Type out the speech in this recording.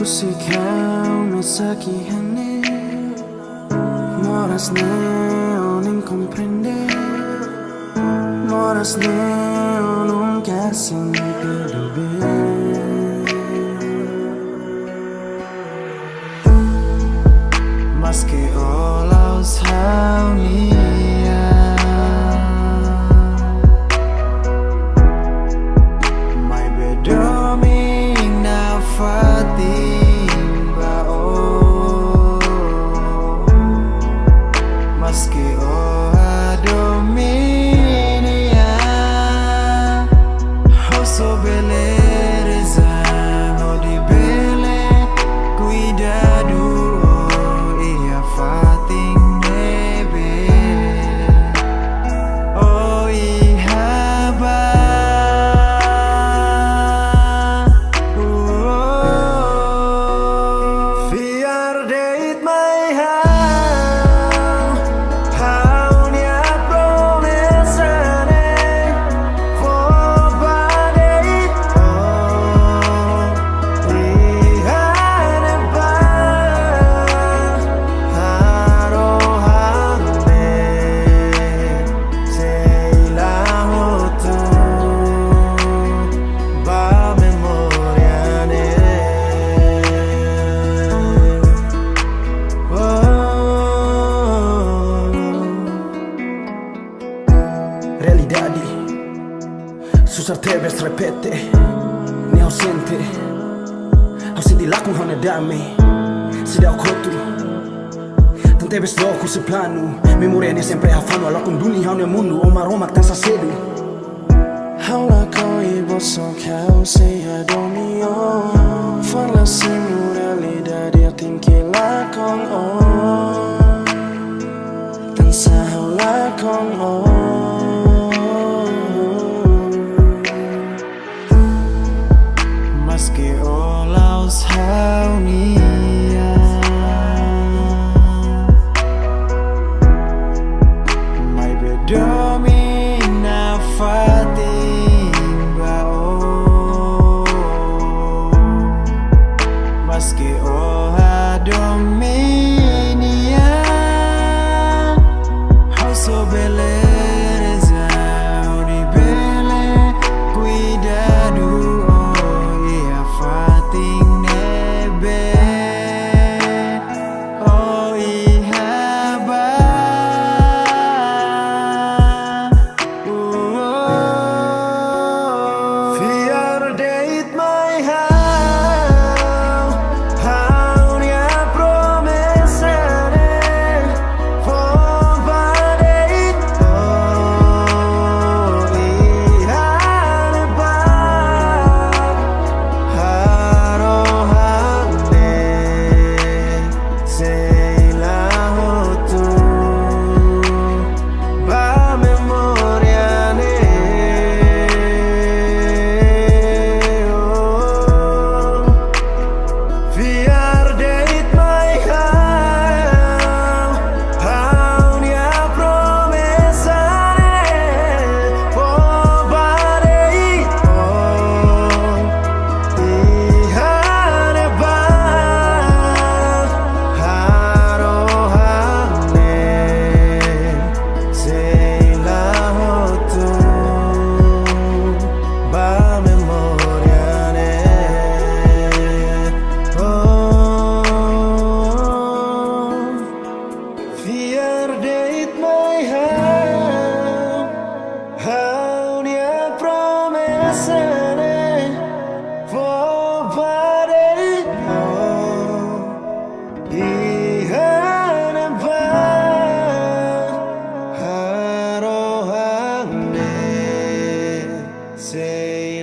se kau me sakihane moras ne oning comprender moras ne onum kasin perdobe mas que olaus haunia my bedoming na fatimba oh mas que o dominia oso beleza no di bele cuidado realidade. Sus arterias repete, ne ausente. Aussi di là con hana dame, si dá o coto. Tante vezes louco se plano, memória nem sempre é afano. Ela com dunia no mundo, uma aroma que tem cedo. Haula kau ibo so kau seja domio Fala sem realidade eu tenho que lá com Dança haula com mas que olaus haunia my bedoming na fatimba oh mas que o dominia oso beleza de bele cuidado Say